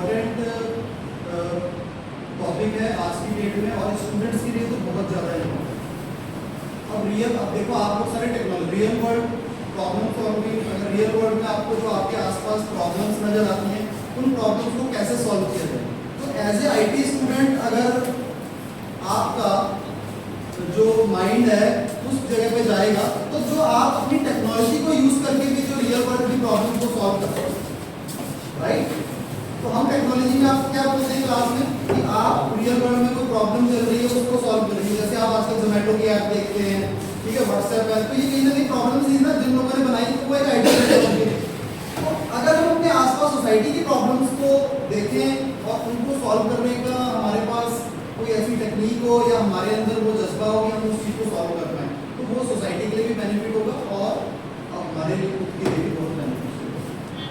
Important topic है आज की डेट में, और स्टूडेंट्स के लिए तो बहुत ज़्यादा इम्पोर्टेंट। अब देखो आप लोग सारे technology real world problem solving, अगर रियल वर्ल्ड में आपको जो आपके आसपास प्रॉब्लम्स नज़र आती हैं उन प्रॉब्लम्स को कैसे सॉल्व किया जाए। तो एज ए IT स्टूडेंट अगर आपका जो माइंड है उस जगह पे जाएगा तो जो आप अपनी टेक्नोलॉजी को यूज करके भी जो रियल वर्ल्ड की प्रॉब्लम को सॉल्व कर सकते हैं, राइट। तो हम टेक्नोलॉजी में आपको क्या बोलते हैं क्लास में कि आप रियल वर्ल्ड में कोई प्रॉब्लम चल रही है उसको सॉल्व करेंगे। जैसे आप आजकल जोमेटो की ऐप देखते हैं, ठीक है, व्हाट्सएप ऐप, तो ये कहीं ना कहीं प्रॉब्लम थी ना जिन लोगों ने बनाई थी, वो एक आइडिया होगी। तो अगर हम अपने आसपास सोसाइटी की प्रॉब्लम्स को देखें और उनको सॉल्व करने का हमारे पास कोई ऐसी टेक्निक हो या हमारे अंदर वो जज्बा हो कि हम उस चीज़ को सॉल्व कर पाएँ, तो वो सोसाइटी के लिए भी बेनिफिट होगा और हमारे लिए खुद के लिए भी बहुत बेनिफिट होगा,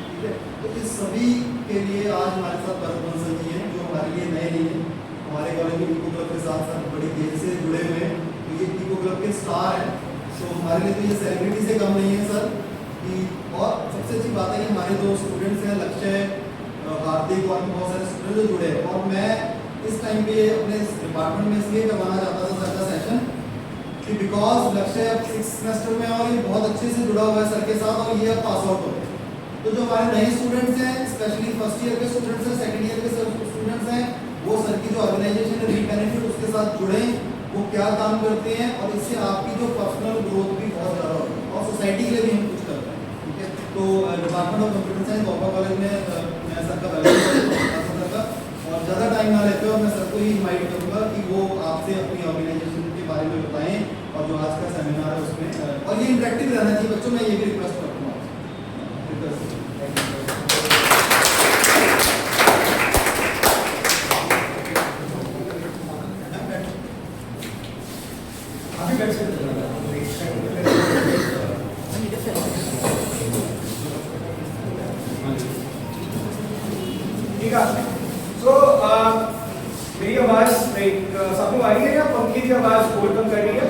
ठीक है। तो इस सभी के लिए आज हमारे साथ भरत बंसल जी हैं जो हमारे लिए नए नहीं हैं, हमारे कॉलेज में इको क्लब के साथ साथ बड़ी देर से जुड़े हुए हैं, तो ये इको क्लब के स्टार हैं। तो हमारे लिए तो ये सेलिब्रिटी से कम नहीं है सर कि, और सबसे अच्छी बात है कि हमारे जो स्टूडेंट्स हैं लक्ष्य, हार्दिक और बहुत सारे स्टूडेंट जो जुड़े हैं, और मैं इस टाइम पे अपने डिपार्टमेंट में इसलिए करवाना चाहता था सर का सेशन कि बिकॉज लक्ष्य अब 6th सेमेस्टर में और ये बहुत अच्छे से जुड़ा हुआ है सर के साथ, और ये अब पास आउट हो गए। तो जो हमारे नए स्टूडेंट्स हैं, स्पेशली फर्स्ट ईयर के स्टूडेंट्स हैं, सेकंड ईयर के स्टूडेंट्स हैं, वो सर की जो ऑर्गेनाइजेशन है री बेनिफिट उसके साथ जुड़े, वो क्या काम करते हैं, और इससे आपकी जो पर्सनल ग्रोथ भी बहुत ज़्यादा होगी और सोसाइटी के लिए भी हम कुछ करते हैं, ठीक है। तो department of computer science Gopa college में मैं सर का वेलकम करता और ज़्यादा टाइम ना लेते हुए मैं सर को ही इन्वाइट करूँगा कि वो आपसे अपनी ऑर्गेनाइजेशन के बारे में बताएं, और जो आज का सेमिनार है उसमें, और ये इंटरेक्टिव रहना चाहिए बच्चों, मैं ये भी रिक्वेस्ट करता हूँ आपसे। ठीक है। सो मेरी आवाज सबको आ रही है या पंखी की आवाज बहुत कम कर रही है?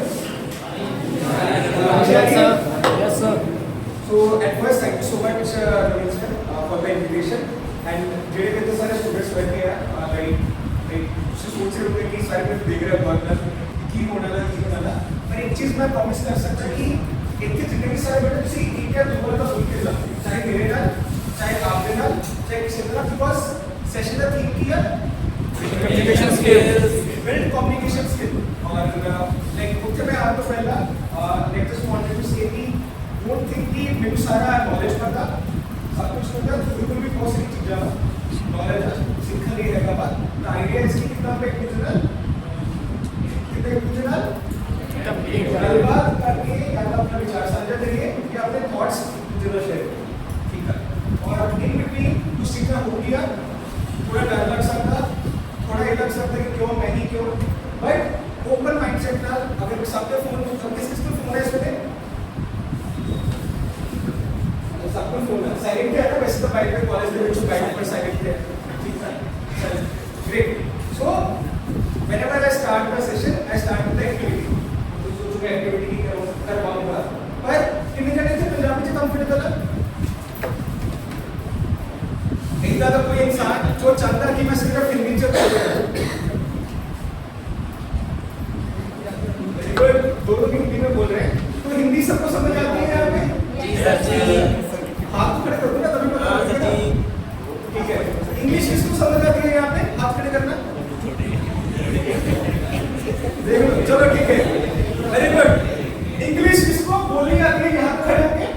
Yes, sir. So at first thank you so much Naveen sir for the invitation and जेडे कितने सारे स्टूडेंट्स बैठे हैं लाइक सोच रहे होंगे कि सारे लोग देख रहे हैं बहुत की होना ना, पर एक चीज मैं प्रॉमिस कर सकता हूं कि इतने जितने भी सारे बेटे किसी एक या दो का सुन के जाओ, चाहे मेरे नाल, चाहे आपके नाल, चाहे किसी तरह, बिकॉज सेशन का थीम की है Communication skills. build communication skill और लाइक उससे मैं आपको पहला लाइक जस्ट वांटेड टू से कि डोंट थिंक कि मेरे को सारा नॉलेज पता सब कुछ पता, बिल्कुल भी बहुत सारी चीजें नॉलेज सीखने नहीं रहेगा। बात द आइडिया इज कि कितना पे इंडिविजुअल बात करके या तो अपना विचार साझा करिए या अपने थॉट्स जरूर शेयर करिए, ठीक है। और इन बिटवीन कुछ सीखना हो गया, थोड़ा डर लग सकता, थोड़ा ये लग सकता है कि क्यों मैं ही क्यों, बट ओपन माइंडसेट ना, अगर सबके फोन किसके फोन है इसमें, सबको फोन है साइलेंट है ना, वैसे तो बाइक पे कॉलेज में जो बाइक पर साइलेंट है, ठीक है, great. So whenever I start the session I start with the activity, तो जो जो एक्टिविटी करवाऊंगा, पर इमीडिएटली से पंजाबी से कंफर्टेबल है इतना तो कोई इंसान जो चाहता है कि मैं सिर्फ हिंदी से बोल रहा हूं, दोनों हिंदी में बोल रहे हैं, तो हिंदी सबको समझ आती है यहाँ पे? जी सर जी। हाथ खड़े करो ना तभी पता लगेगा, ठीक है। इंग्लिश किसको समझ आती है यहाँ पे? हाथ खड़े करना, देखो चलो ठीक है, वेरी गुड। इंग्लिश किसको बोलनी आती है यहाँ खड़े होके?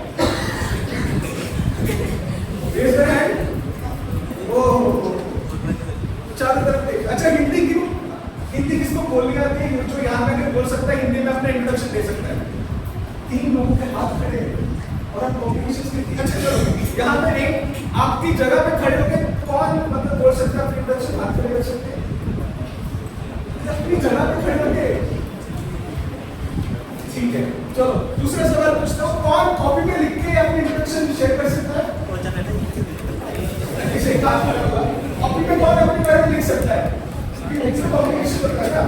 Raise the hand. चारों तरफ देख। अच्छा हिंदी क्यों? हिंदी किसको बोलनी आती है जो यहाँ पे बोल सकता है, हिंदी में अपना इंट्रोडक्शन दे सकता है? 3 लोगों के हाथ खड़े और आप कॉम्बिनेशन की। अच्छा चलो यहाँ पे एक आपकी जगह पे खड़े होकर कौन मतलब बोल सकता है अपनी इंट्रोडक्शन? हाथ खड़े कर सकते हैं अपनी जगह पे खड़े होके, ठीक है। चलो दूसरा सवाल पूछता हूँ, कौन कॉपी पे लिख के अपनी इंट्रोडक्शन शेयर कर सकता है? इसे काम करेगा कॉपी पे कौन अपनी बारे में लिख सकता है? इससे कम्युनिकेशन बनता है ना,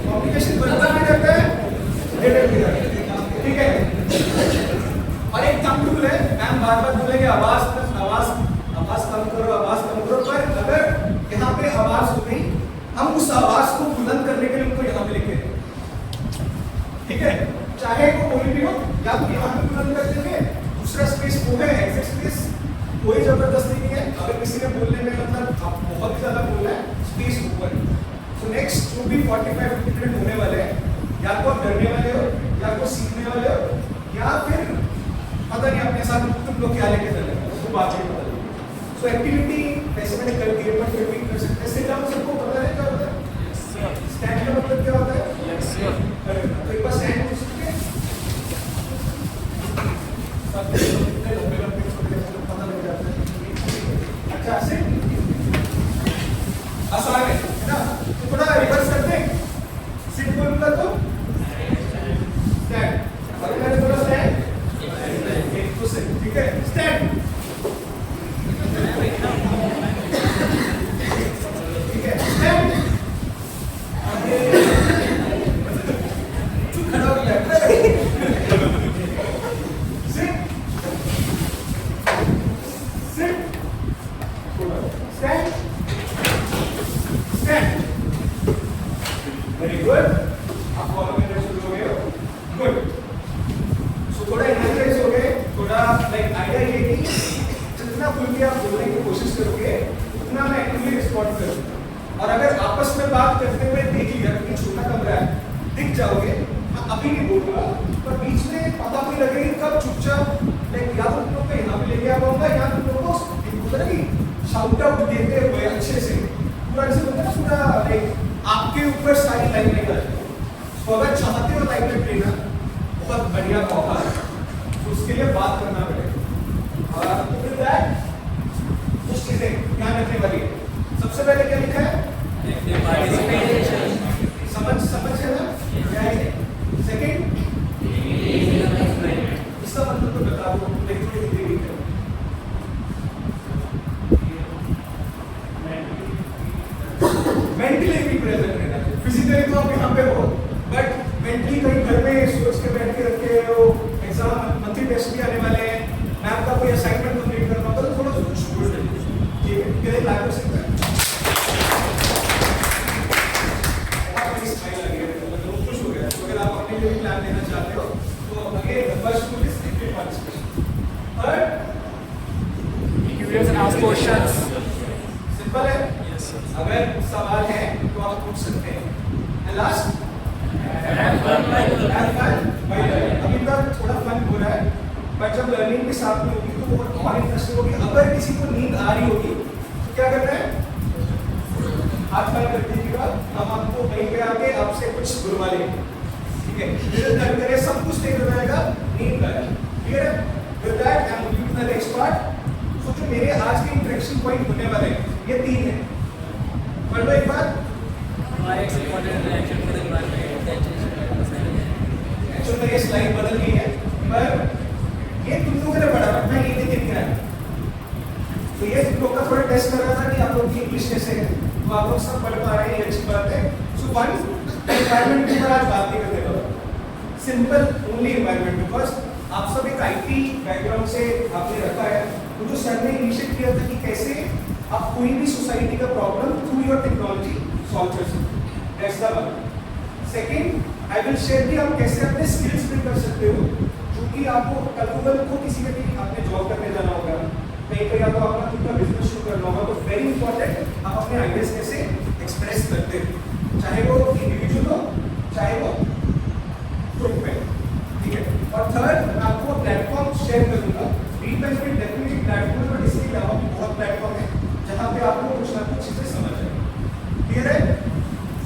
कम्युनिकेशन बनता नहीं रहता है, ठीक है। और एक थंब रूल है, मैम बार-बार बोलेंगे आवाज कम करो, पर उस आवाज को बुलंद करने के लिए उनको यहाँ पे लिखे हैं। ठीक है, चाहे वो कोई भी हो, या तो यहाँ पे बुलंद कर देंगे, दूसरा स्पेस वो है एग्जिट स्पेस, कोई जबरदस्ती नहीं है। अगर किसी ने बोलने में मतलब आप बहुत ही ज्यादा बोल रहे हैं, स्पेस ऊपर। सो नेक्स्ट जो भी 45 मिनट होने वाले हैं, या तो आप डरने वाले हो, या तो सीखने वाले हो, या फिर पता नहीं अपने साथ तुम लोग क्या लेके चले उसको बात नहीं पता। सो एक्टिविटी वैसे मैंने कर दी है, पर फिर भी कर सकते हैं। सिट डाउन सबको पता है क्या होता है? स्टैंड का मतलब क्या होता है? तो एक बार स्टैंड हो सकते हैं, सब इतने लंबे लंबे छोटे छोटे पता लग जाता है। अच्छा सिट आसान है ना? तो थोड़ा रिवर्स करते हैं। सिट बोलूंगा तो स्टैंड, और मैंने थोड़ा स्टैंड, एक तो सिट। ठीक है, स्टैंड। ठीक है, स्टैंड। खड़ा हो गया। Sit, sit, stand, stand. Very good, आप फॉलो करना शुरू हो गए हो। गुड। सो थोड़ा एनर्जाइज हो गए, थोड़ा लाइक आइडिया ये कि जितना खुल के आप बोलने की कोशिश करोगे उतना मैं एक्टिवली रिस्पॉन्ड करूंगा। और अगर आपस में बात करते हुए देख लिया कि छोटा कमरा है, दिख जाओगे, मैं अभी नहीं बोलूंगा, पर बीच में पता नहीं लगेगी कब चुपचाप लाइक या तो तुम लोग को यहाँ पे लेके आ पाऊंगा, या तुम लोग को शाउट आउट देते हुए अच्छे से पूरा जैसे बोलते हैं पूरा लाइक आपके ऊपर सारी लाइन निकल। तो अगर चाहते हो लाइफ में लेना, बहुत बढ़िया मौका है, तो उसके लिए बात करना पड़ेगा। और फिर दैट कुछ चीजें ध्यान रखने वाली है। सबसे पहले क्या लिखा है? समझ है ना? क्या है? सेकंड, इसका मतलब तो बता दो, देखो हिंदी लिख है। मेंटली भी प्रेजेंट रहना, फिजिकली तो आप यहाँ पे हो, बट मेंटली कहीं घर में सोच के बैठ के रखे हो, एग्जाम मंथली टेस्ट भी आने वाले हैं, मैं आपका कोई असाइनमेंट कंप्लीट करना होगा तो थोड़ा सा शुरू कर दीजिए। ठीक है, कितने लाइक हो सकता है? आपकी स्माइल लगी है, मतलब खुश हो गया। तो अगर आप अपने लिए भी प्लान देना चाहते हो तो again the first rule is active participation. Third, Curious and ask questions. Simple है, अगर सवाल है तो आप पूछ सकते हैं। एंड लास्ट, अभी तक थोड़ा फन हो रहा है, बट जब लर्निंग भी साथ में होगी तो वो और इंटरेस्टिंग होगी। अगर किसी को नींद आ रही होगी तो क्या करना है? हाथ पैर कर दीजिएगा, हम आपको वहीं पे आके आपसे कुछ बुलवा लेंगे। ठीक है, दर्द करे, सब कुछ ठीक हो जाएगा, नींद आए। क्लियर है? With that I am moving to the next part. So जो मेरे आज के इंटरेक्शन पॉइंट होने वाले हैं ये 3 हैं। पढ़ लो एक बार। एक्चुअली मेरी स्लाइड बदल गई है, पर ये तुम लोगों ने पढ़ा, मैं ये देख के आया। तो ये तुम लोग का थोड़ा टेस्ट कर रहा था कि आप लोग की इंग्लिश कैसे है, तो आप लोग सब पढ़ पा रहे हैं, ये अच्छी बात है। सो वन, एनवायरनमेंट के ऊपर आज बात नहीं करने वाला, सिंपल ओनली एनवायरनमेंट, बिकॉज आप सब एक आईटी बैकग्राउंड से आपने रखा है। तो जो सर ने इनिशिएट किया था कि कैसे आप कोई भी सोसाइटी का problem through your technology solve कर सकते हो, that's the one. Second, I will share कि आप कैसे अपने स्किल्स बिल्ड कर सकते हो, जो कि आपको कल को किसी के भी आपने जॉब करने जाना होगा, कहीं पर या तो अपना खुद का बिजनेस शुरू करना होगा, तो वेरी इंपॉर्टेंट आप अपने आइडियाज कैसे एक्सप्रेस करते हो, चाहे वो इंडिविजुअल हो चाहे वो ग्रुप में। ठीक है, और थर्ड, मैं आपको प्लेटफॉर्म शेयर करूंगा। रीपेंसिंग डेफिनेटली प्लेटफॉर्म पर, इसके अलावा भी बहुत प्लेटफॉर्म है जहां पे आपको कुछ ना कुछ चीजें समझ आए। क्लियर है?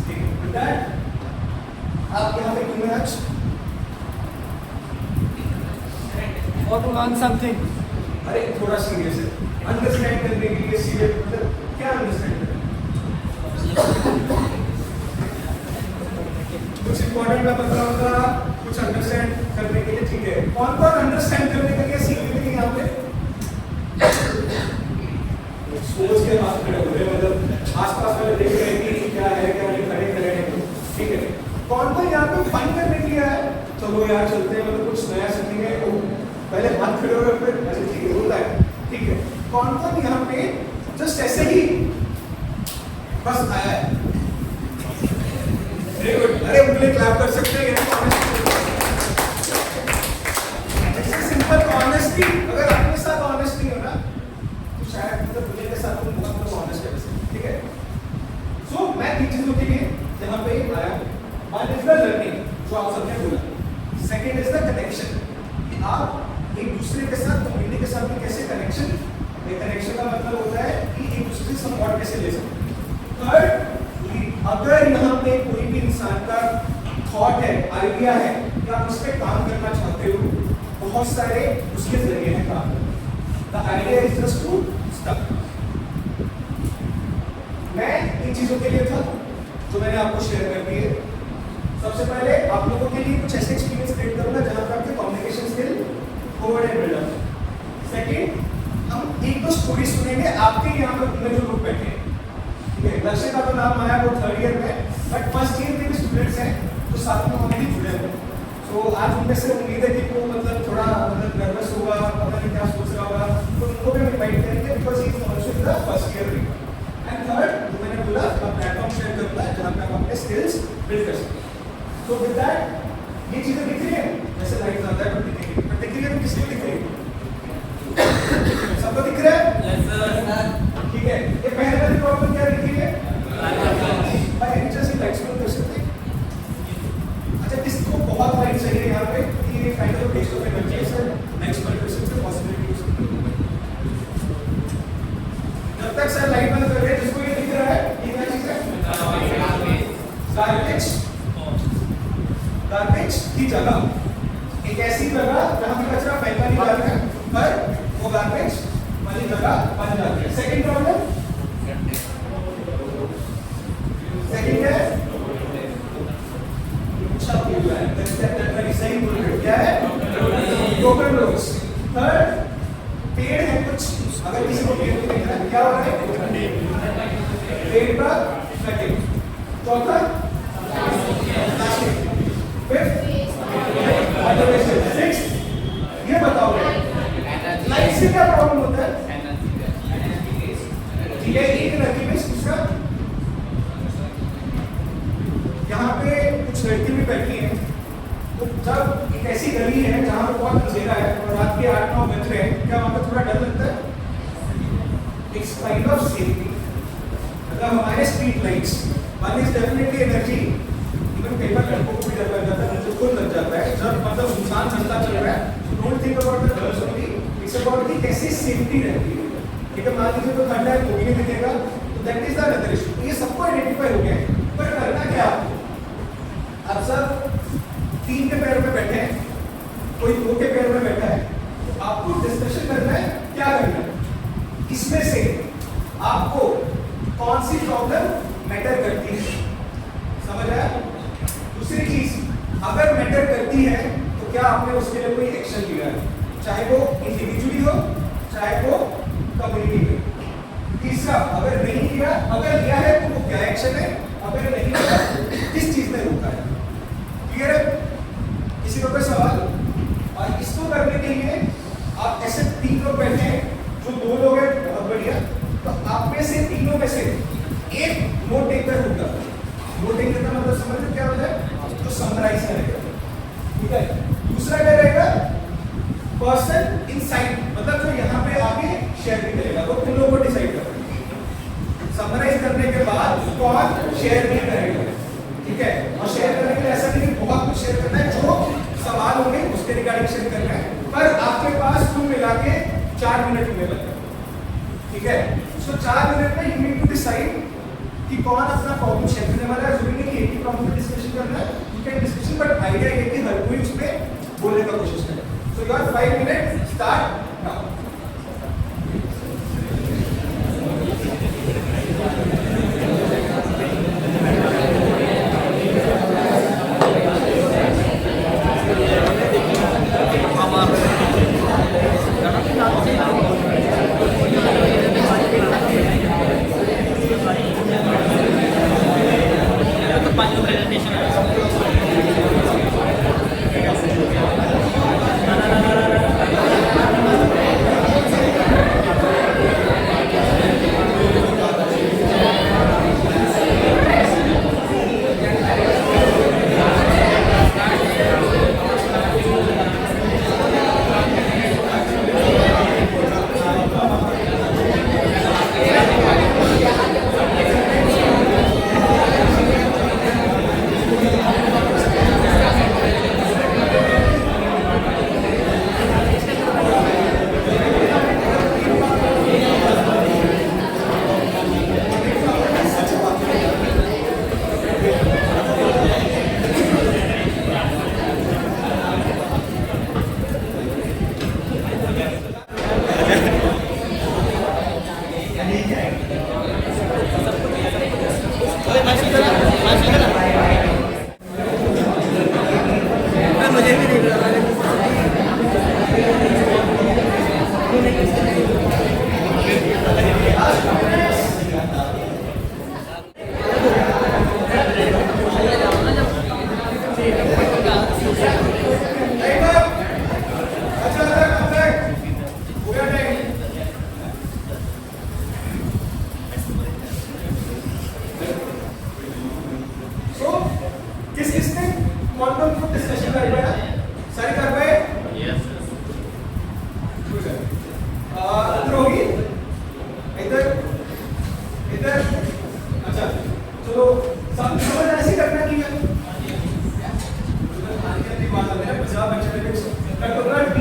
ठीक है, विद दैट आप यहाँ पे क्यों हैं आज? Or to learn something. अरे थोड़ा सीरियस है, अंडरस्टैंड करने के लिए सीरियस मतलब क्या अंडरस्टैंड करना? कुछ इंपॉर्टेंट मैं बताऊंगा, कुछ अंडरस्टैंड करने के लिए। ठीक है, कौन कौन अंडरस्टैंड करने के लिए सीख लेते हैं यहाँ पे? सोच के हाथ खड़े हो रहे, मतलब आसपास वाले देख रहे हैं कि क्या है क्या नहीं, खड़े हैं। ठीक है, कौन कौन यहाँ पे फन करने के लिए आया? चलो यार चलते हैं, मतलब कुछ नया सीखेंगे। पहले हाथ खड़े हो गए, फिर अच्छा ठीक है होता है। ठीक है, कौन कौन यहाँ पे जस्ट ऐसे ही बस आया है? Very good. अरे उनके लिए क्लैप कर सकते हैं। जैसे सिंपल ऑनेस्टी, अगर अपने साथ ऑनेस्ट नहीं हो ना तो शायद मतलब दुनिया के साथ तुम बहुत ऑनेस्ट कर सकते। ठीक है। सो मैं तीन चीजों के लिए यहाँ पे आया। वन इज द लर्निंग, जो आप सबने बोला। सेकेंड इज द कनेक्शन, कि आप एक दूसरे के साथ, कम्युनिटी के साथ में कैसे कनेक्शन, कनेक्शन का मतलब होता है कि एक दूसरे से सपोर्ट कैसे ले सकते। थर्ड, अगर यहाँ पे कोई भी इंसान का थॉट है, आइडिया है, या आप उस पर काम करना चाहते हो, बहुत सारे उसके जरिए हैं काम। The idea is just to stuck. मैं इन चीजों के लिए था जो मैंने आपको शेयर कर दी है। सबसे पहले आप लोगों के लिए कुछ ऐसे एक्सपीरियंस क्रिएट करूंगा जहां पर आपके communication skill forward and build up. Second, हम एक दो स्टोरी सुनेंगे आपके यहाँ पर जो लोग बैठे हैं। ठीक है, लक्ष्य का तो नाम आया, वो थर्ड ईयर में, बट फर्स्ट ईयर के भी स्टूडेंट्स हैं जो साथ में ऑलरेडी जुड़े हुए हैं। तो आज उनमें से उम्मीद है कि वो मतलब थोड़ा मतलब नर्वस होगा, पता नहीं क्या सोच रहा होगा, तो उनको भी इनवाइट करेंगे because he is also in the first year. And third, जो मैंने बोला, मैं प्लेटफॉर्म शेयर करूंगा जहां पे आप अपने स्किल्स बिल्ड कर सकते हैं। तो विद दैट, ये चीजें दिख रही है, जैसे लाइट आता है बट दिख रही है, तो किसको दिख रही है? सबको दिख रहा है? Yes, sir. ठीक है। ये पहले वाली प्रॉब्लम क्या दिख रही है? भाई एनी चांस लाइट्स बंद कर सकते हैं? अच्छा, किसको बहुत लाइट चाहिए यहाँ पे? ये kind of test of energy है सर, नेक्स्ट पर कर सकते हैं, पॉसिबिलिटी हो सकती है। जब तक सर लाइट बंद कर रहे हैं, जिसको ये दिख रहा है, ये क्या चीज है? गार्बेज। गार्बेज की जगह, एक ऐसी जगह जहाँ पे कचरा फेंका नहीं जाता है, पर वो गार्बेज वाली जगह बन जाती है। सेकंड प्रॉब्लम, सेकंड है सही बोल रहे हो, क्या है? Broken roads. थर्ड, पेड़ है कुछ, अगर किसी को पेड़ दिख रहा है, क्या हो रहा है? पेड़ का कटिंग। चौथा, फिफ्थ, ये बताओ लाइट से क्या प्रॉब्लम होता है? ठीक है, एक एनर्जी बेस। दूसरा, यहाँ पे कुछ लड़की भी बैठी है, तो जब एक ऐसी गली है जहाँ पे बहुत अंधेरा है और रात के 8-9 बज रहे हैं, क्या वहाँ पे थोड़ा डर लगता है? It's kind of safety. मतलब हमारे street lights, one is definitely energy. Even paper लड़कों को भी डर लग जाता है, मुझे खुद लग जाता है जब मतलब सुनसान चलता चल रहा है। तो don't think about the girls only, it's about कि कैसे सेफ्टी रहती है। ठीक है, मान लीजिए तो ठंडा है, कोई नहीं दिखेगा, तो that is the another issue. ये सबको आइडेंटिफाई हो गया है, पर करना क्या आपको? अब सब 3 के पैर में बैठे हैं, कोई 2 के पैर में बैठा है, तो आपको डिस्कशन करना है क्या करना है। इसमें से आपको कौन सी प्रॉब्लम मैटर करती है, समझ आया? दूसरी चीज, अगर मैटर करती है तो क्या आपने उसके लिए कोई एक्शन लिया है, चाहे वो इंडिविजुअली हो चाहे वो कम्युनिटी में। तीसरा, अगर नहीं लिया, अगर लिया है तो वो क्या एक्शन है, अगर नहीं लिया किस चीज ने रोका है। क्लियर है? किसी को कोई सवाल? और इसको करने के लिए आप ऐसे 3 लोग बैठे हैं, जो 2 लोग हैं बहुत बढ़िया, तो आप में से तीनों में से एक नोट टेकर होगा। नोट टेकर का मतलब समझ में क्या होता है? जो समराइज करेगा। ठीक है। दूसरा क्या रहेगा? पर्सन इनसाइड, मतलब जो यहाँ पे आके शेयर नहीं करेगा, वो तुम लोगों को डिसाइड करेगा। समराइज करने के बाद कौन शेयर नहीं करेगा। ठीक है, और शेयर करने के लिए ऐसा नहीं कि बहुत कुछ शेयर करना है, जो सवाल होंगे उसके रिगार्डिंग शेयर करना है, पर आपके पास कुल मिला के 4 मिनट होने लगे। ठीक है, सो 4 मिनट में यू नीड टू डिसाइड कि कौन अपना प्रॉब्लम शेयर करने वाला है। जरूरी नहीं एक ही प्रॉब्लम पे डिस्कशन करना है, you can discussion, but idea ये कि हर कोई उसमें बोलने का कोशिश करे। So your 5 minute start now.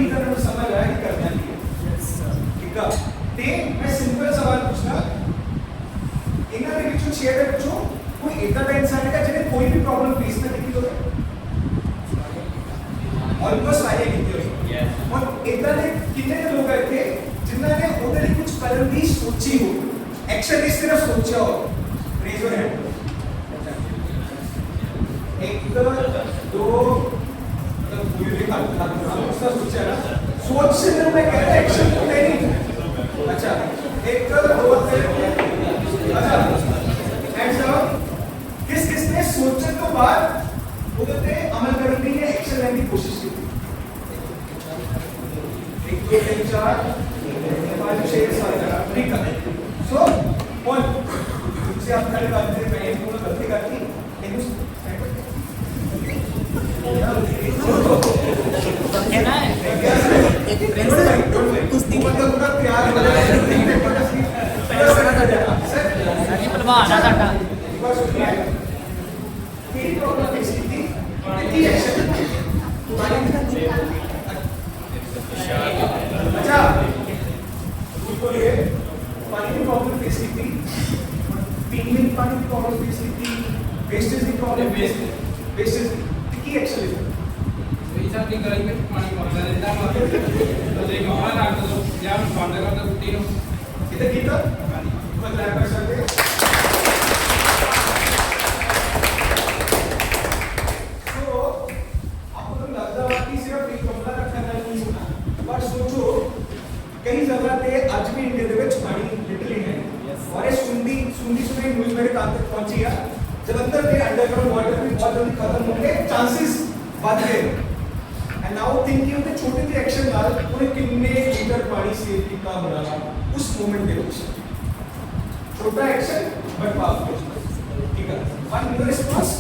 अभी तक मुझे समझ आया कि करना नहीं है। ठीक है, ते मैं सिंपल सवाल पूछना, इन्होंने विचु 6 दे विचु कोई इतना दा इंसान है जिन्हें कोई भी प्रॉब्लम फेस ना की होवे, ऑलमोस्ट सारे कीते होए, और इतना दे कितने लोग आए थे जिन्होंने उधर ही कुछ करने की सोची हो, एक्शन नहीं सिर्फ सोचा हो, रेज योर हैंड। 1 2 मतलब पूरी भी खाना सोचा ना, सोच से जब मैं कह रहा एक्शन तो नहीं। अच्छा 1 2 3 अच्छा हैंड्स अप, किस किसने सोचने के बाद उधर पे अमल करने की एक्शन लेने की कोशिश की थी? 1 2 3 4 5 6 7 ठीक है। सो कौन मुझसे आप खड़े बात करें, मैं ये पूरा गलती करती है ना कुश्ती मतलब पूरा प्यार अरे पहलवान आ साडा तेरी प्रॉब्लम फेस की थी, की एक्शन अच्छा उसको ये पानी की प्रॉब्लम फेस की थी, पीने की पानी की प्रॉब्लम फेस की थी, वेस्टेज की प्रॉब्लम वेस्टेज की एक्शन ले पैसा की गई में पानी पड़ता रहता है, तो देखो हमारा नाम तो या हम पांडा का तो तीनों इधर की तो मतलब कर सकते हैं। तो आपको तो लगता है कि सिर्फ एक कमरा रखना नहीं होना, पर सोचो कई जगह पे आज भी इंडिया ਦੇ ਵਿੱਚ ਪਾਣੀ ਲਿਟਲ ਹੈ, और ये सुंदी न्यूज़ मेरे कान तक पहुंची है, जलंधर के अंडरग्राउंड वाटर भी बहुत जल्दी खत्म होने चांसेस बढ़ गए। एंड नाउ थिंकिंग कि छोटे से एक्शन नाल पूरे कितने लीटर पानी सेव कितना होना उस मोमेंट के लिए छोटा एक्शन बट पावरफुल। ठीक है, वन इन रिस्पांस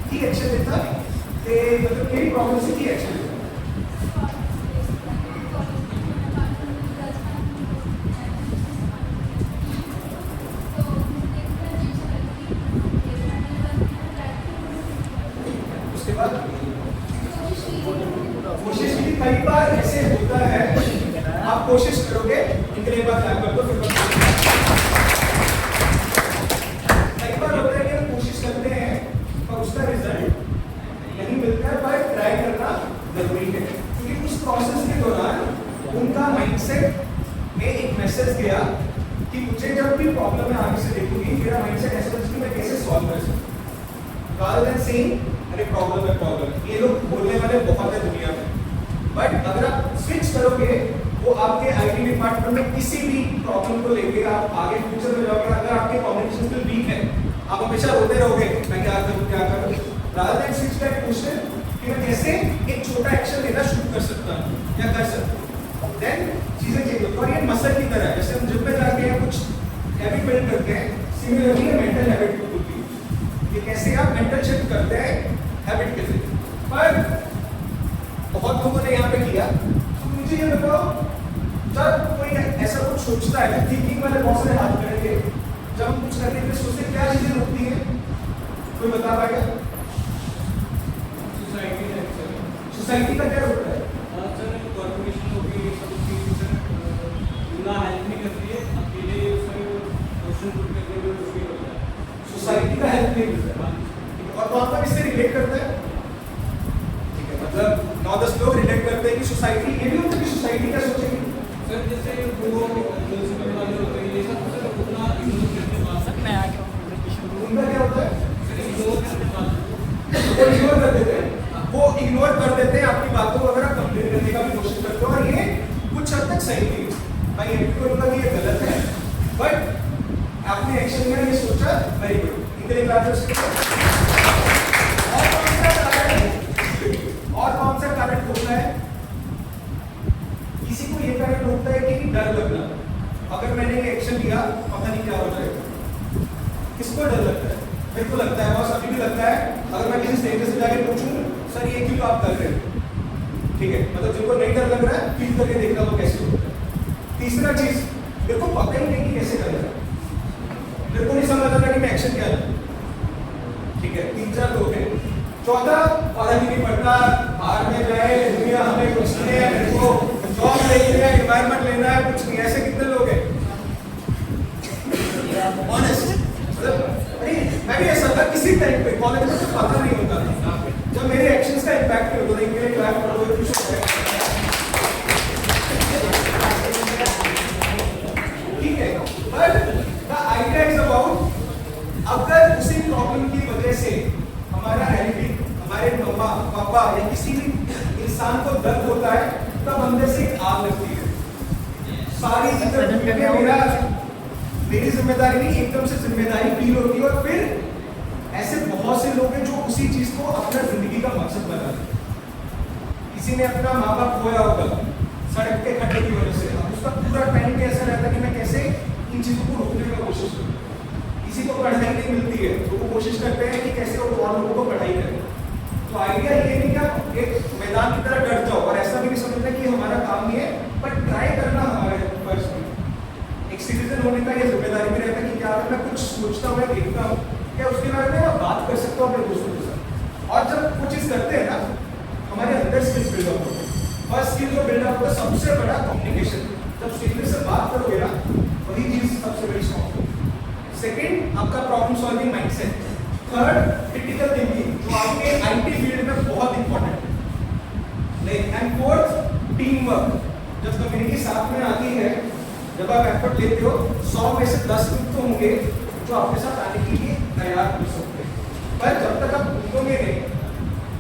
की एक्शन लेता ते मतलब कोई प्रॉब्लम से की एक्शन लेता कोशिश की। कई बार ऐसे होता है, आप कोशिश करोगे इनके लिए बात कर दो फिर कई बार होता है कि हम कोशिश करते हैं पर उसका रिजल्ट नहीं मिलता है, पर ट्राई करना जरूरी है, क्योंकि उस प्रोसेस के दौरान उनका माइंडसेट में एक मैसेज गया कि मुझे जब भी प्रॉब्लम है आगे से देखूंगी मेरा माइंडसेट ऐसा है कि मैं कैसे सॉल्व कर सकूं, rather than saying अरे प्रॉब्लम है प्रॉब्लम। ये लोग बोलने वाले बहुत है दुनिया में, बट अगर आप स्विच करोगे वो आपके आईटी डिपार्टमेंट में किसी भी प्रॉब्लम को लेके आप आगे फ्यूचर में जाओगे, अगर आपके कम्युनिकेशन स्किल वीक है आप हमेशा रोते रहोगे मैं क्या करूं rather than switch that question कि मैं कैसे एक छोटा एक्शन लेना शुरू कर सकता हूं या कर सकता हूं, देन चीजें चेंज होती हैं। और ये मसल की तरह है, जैसे हम जिम में जाके कुछ हैबिट बिल्ड करते हैं, सिमिलरली मेंटल हैबिट होती है कि कैसे आप मेंटल शिफ्ट करते हैं हैबिट के जरिए। पर बहुत लोगों ने यहाँ पे किया, तो मुझे ये बताओ जब कोई ऐसा कुछ सोचता है, थिंकिंग वाले बहुत सारे हाथ करेंगे, जब हम कुछ करने के लिए सोचते हैं क्या चीजें होती हैं, कोई बता पाएगा? सोसाइटी का क्या होता है? कॉर्पोरेशन होगी ना हेल्प नहीं करती है, अकेले उसमें क्वेश्चन पुट करने में मुश्किल होता है, सोसाइटी का हेल्प नहीं मिलता है, और वहाँ पर इससे रिलेट करता है। ठीक है, मतलब 9-10 लोग रिलेट करते हैं कि सोसाइटी, ये भी होता है कि सोसाइटी क्या सोचेगी। सर जैसे वो म्यूनसिपल वाले होते हैं ये सब सर उतना इग्नोर करते हैं, सर मैं आ गया उनका क्या होता है? सर इग्नोर करते हैं, वो इग्नोर कर देते हैं, वो इग्नोर कर देते हैं आपकी बातों को, अगर आप कंप्लेन करने का भी कोशिश करते हो, और ये कुछ हद तक सही नहीं है। मैं ये भी बोलूंगा कि ये गलत है, बट आपने एक्शन में ये सोचा, वेरी गुड, इतने बात और कौन सा कारण होता है? किसी को ये कारण होता है कि डर लगना, अगर मैंने ये एक्शन लिया पता नहीं क्या हो जाएगा। किसको डर लगता है? मेरे को लगता है, बॉस अभी भी लगता है, अगर मैं किसी स्ट्रेंजर से जाके पूछूं सर ये क्यों आप कर रहे हो, ठीक है, मतलब जिनको नहीं डर लग रहा है फील करके देखना वो कैसे होता है। तीसरा चीज, मेरे को पता ही नहीं कि कैसे करना है, मेरे को नहीं समझ आता कि मैं एक्शन क्या लूं, ठीक है, 3-4 लोग हैं, चौथा फर्क ही नहीं पड़ता, बाहर में जाए दुनिया, हमें कुछ नहीं है, मेरे को जॉब लेनी है, एनवायरनमेंट लेना है, कुछ नहीं। ऐसे कितने लोग हैं ऑनेस्ट? मैं भी ऐसा था किसी टाइम पे कॉलेज में, कुछ पता नहीं होता था, जब मेरे एक्शंस का इम्पैक्ट नहीं होता था। इनके लिए क्लैप कर दो, ठीक है। But the idea is about, अगर उसी प्रॉब्लम की वजह से हमारा रिलेटिव, हमारे मम्मा पापा या किसी भी इंसान को दर्द होता है, तब अंदर से एक आग लगती है। सारी चीजें मेरी जिम्मेदारी नहीं, एकदम से जिम्मेदारी फील होती है। और फिर ऐसे बहुत से लोग हैं जो उसी चीज को अपना जिंदगी का मकसद बनाते हैं। किसी ने अपना माँ बाप खोया होगा सड़क के खड्डे की वजह से, अब उसका पूरा टाइम पे ऐसा रहता है कि मैं कैसे इन चीजों को रोकने का कोशिश करूँ। किसी को पढ़ाई नहीं मिलती है तो वो कोशिश करते हैं कि कैसे वो और लोगों को पढ़ाई करें। तो आइडिया ये नहीं कि आप एक मैदान की तरह डट जाओ और ऐसा भी नहीं समझना कि हमारा काम नहीं है, बट ट्राई करना हमारे फर्ज में। एक सिटीजन होने का ये जिम्मेदारी भी रहता है कि क्या अगर मैं कुछ सोचता हूँ, देखता हूँ, क्या उसके बारे में मैं बात कर सकता हूँ अपने दोस्तों के साथ। और जब वो चीज़ करते हैं ना, हमारे अंदर स्किल्स बिल्डअप होते हैं। फर्स्ट स्किल जो बिल्डअप होता है सबसे बड़ा कम्युनिकेशन। जब स्ट्रेंजर से बात करोगे ना, वही चीज़ सबसे बड़ी स्ट्रॉन्ग है। सेकेंड, आपका problem solving mindset. Third, critical thinking, जो आपके आईटी फील्ड में बहुत इंपॉर्टेंट है। And fourth, team work. जब कम्युनिटी साथ में आती है, जब आप एफर्ट लेते हो, 100 में से 10 लोग तो होंगे जो आपके साथ आने के लिए तैयार हो सकते हैं। पर जब तक आप उठोगे नहीं,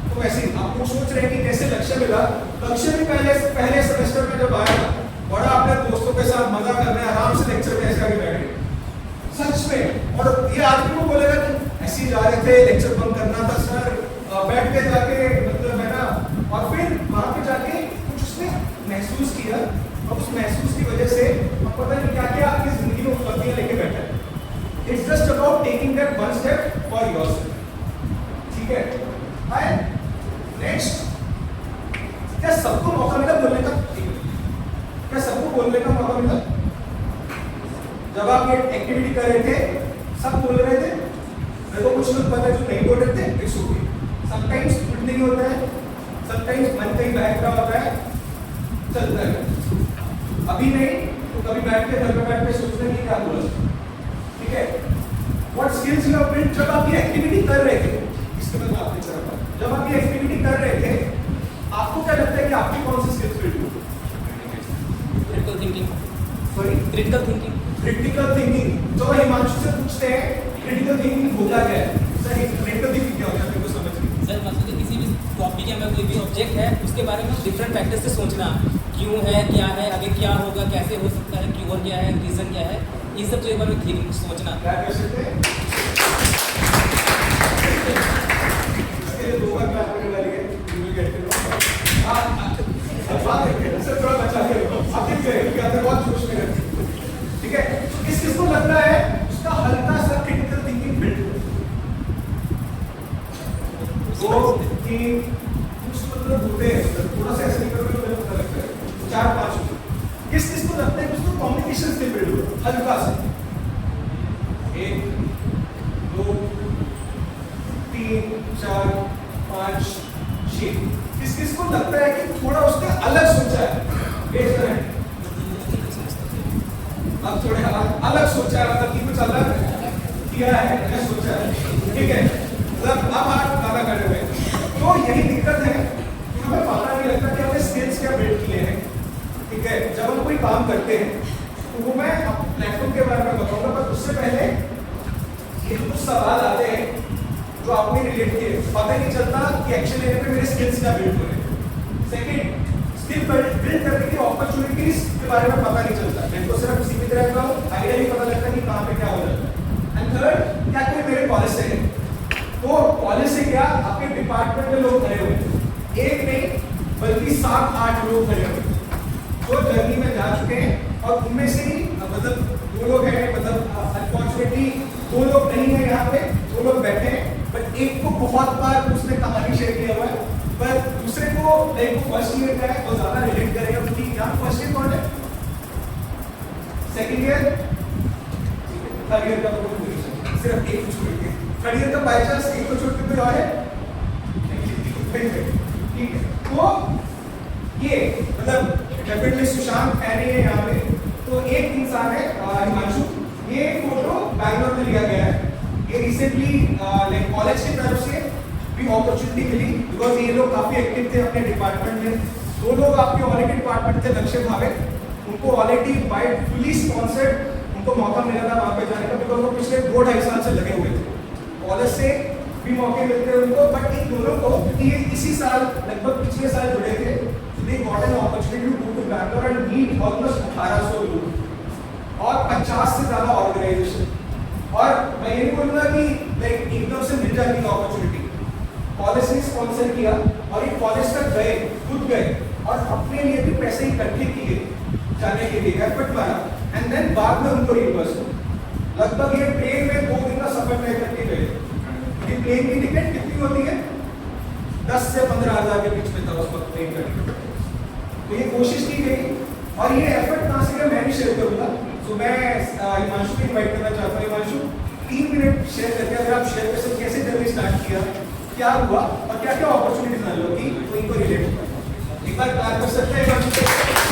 तो वैसे आपको सोच रहे हैं कि कैसे लक्ष्य मिला। लक्ष्य भी पहले सेमेस्टर में जब आया, बड़ा अपने दोस्तों के साथ मजा करना है, आराम से लेक्चर में ऐसे आगे बैठे सच में। और ये आदमी को बोलेगा कि ऐसे ही जा रहे थे, लेक्चर बंद करना था सर, बैठ के जाके मतलब है ना, और फिर वहां पे जाके कुछ उसने महसूस किया, और उस महसूस की वजह से अब पता नहीं क्या क्या आपकी जिंदगी में उपलब्धियां लेके बैठा है। It's just about taking that one step for yourself, ठीक है। नेक्स्ट, क्या सबको मौका मिला बोलने का? क्या सबको बोलने का मौका मिला? जब आप ये एक्टिविटी कर रहे थे, सब बोल रहे थे, मेरे को कुछ लोग पता है जो नहीं बोल रहे थे, इट्स ओके। समटाइम्स गुड नहीं होता है, समटाइम्स मन कहीं बैठ रहा होता है, चलता है। अभी नहीं तो कभी बैठ के घर में बैठ के सोचते हैं कि क्या बोला, ठीक है। What skills you have built. जब आप ये एक्टिविटी कर रहे थे, इसके बाद आपने करा, जब आप ये एक्टिविटी कर रहे थे, आपको क्या लगता है कि आपकी कौन सी स्किल्स बिल्ड हुई? Critical thinking. Sorry, critical thinking. Critical thinking. जो हिमांशु से पूछते हैं क्रिटिकल थिंकिंग होता क्या है? सर क्रिटिकल थिंकिंग क्या होता है, मेरे को समझ नहीं। सर मतलब कि किसी भी टॉपिक या कोई भी ऑब्जेक्ट है, उसके बारे में डिफरेंट फैक्टर से सोचना, क्यों है, क्या है, आगे क्या होगा, कैसे हो सकता है, क्यों और क्या है, रीजन क्या है, इन सब चीज़ों के बारे में थिंकिंग सोचना। क्या कर सकते हैं? इसके लिए 2 बार क्लास करने वाली है, you will get to know. Sir थोड़ा बचा के रखो, आप ठीक है, क्या तो बहुत जोश में रहते, ठीक है। तो किसको लगता है उसका हल्का सा क्रिटिकल थिंकिंग बिल्ड हो, 2 3 कुछ मतलब होते हैं, थोड़ा सा ऐसे करोगे तो पता लगता है, 4 5 किसको लगता है कि उसको कम्युनिकेशन स्किल बिल्ड हो हल्का सा, 1 2 3 4 5 6। किसको लगता है कि थोड़ा उसने अलग सोचा है, इस तरह अब थोड़े अलग सोचा है, मतलब कि कुछ अलग किया है, क्या सोचा है, ठीक है। मतलब अब आप ज्यादा कर रहे हैं, तो यही दिक्कत है कि हमें पता नहीं लगता कि हमने स्किल्स क्या बिल्ड किए हैं, ठीक है। जब हम कोई काम करते हैं तो वो मैं प्लेटफॉर्म के बारे में बताऊंगा, पर उससे पहले ये कुछ सवाल आते हैं जो आपने रिलेट किए, पता नहीं चलता कि एक्शन लेने पे मेरे स्किल्स क्या बिल्ड हो रहे हैं। सेकंड, स्किल बिल्ड करने की अपॉर्चुनिटीज के बारे में पता नहीं चलता, मैं तो सिर्फ सीमित रहता हूँ, आइडिया नहीं पता लगता कि कहाँ पे क्या हो जाता है। एंड थर्ड, क्या कोई मेरे कॉलेज से है, तो कॉलेज से क्या आपके डिपार्टमेंट में लोग खड़े हुए, एक नहीं बल्कि 7-8 लोग खड़े हुए जो जर्नी में जा चुके हैं, और उनमें से ही मतलब 2 लोग हैं, मतलब अनफॉर्चुनेटली 2 लोग नहीं है यहाँ पे, 2 लोग बैठे हैं, बट एक को बहुत बार उसने कहानी शेयर किया हुआ है, पर दूसरे को लाइक फर्स्ट ईयर का है, वो ज्यादा रिलेट करेगा, क्योंकि यहाँ फर्स्ट ईयर कौन है, सेकेंड ईयर, थर्ड ईयर का तो सिर्फ एक छोड़ के, थर्ड ईयर का बाई चांस एक को छोड़ के कोई और है, बेनिफिट, ठीक है। तो ये मतलब डेफिनेटली सुशांत है नहीं है यहाँ पे, तो एक इंसान है हिमांशु, ये फोटो बैंगलोर में लिया गया है। ये रिसेंटली लाइक कॉलेज की तरफ से भी अपॉर्चुनिटी मिली, बिकॉज ये लोग काफी एक्टिव थे अपने डिपार्टमेंट में। दो लोग आपके ऑलरेडी डिपार्टमेंट थे, लक्ष्य भावे, उनको ऑलरेडी बाय फुली स्पॉन्सर्ड उनको मौका मिला था वहाँ पे जाने का, बिकॉज वो पिछले 2-2.5 साल से लगे हुए थे। कॉलेज से भी मौके मिलते हैं उनको, बट इन दोनों को ये इसी साल लगभग पिछले साल जुड़े थे, they got an opportunity to go to Bangalore and meet almost 1800 लोग और 50 से ज्यादा ऑर्गेनाइजेशन। और मैं ये नहीं बोलूंगा कि लाइक एकदम से मिल जाती है अपॉर्चुनिटी, कॉलेज ने स्पॉन्सर किया और ये कॉलेज तक गए, खुद गए और अपने लिए भी पैसे इकट्ठे किए जाने के लिए, एफर्ट मारा, एंड देन बाद में उनको रिवर्स हो। लगभग ये ट्रेन में 2 दिन का सफर तय करके गए। ये प्लेन की टिकट कितनी होती है? 10 से 15 हज़ार के बीच में था उस वक्त प्लेन का टिकट। तो ये कोशिश की गई और ये एफर्ट कहाँ से मैं भी शेयर करूंगा। तो मैं हिमांशु को इनवाइट करना चाहता हूँ। हिमांशु 3 मिनट शेयर करके अगर आप शेयर कर सकते कैसे जर्नी स्टार्ट किया, क्या हुआ और क्या क्या अपॉर्चुनिटीज मिली, तो इनको रिलेट एक बार क्लास कर सकते हैं।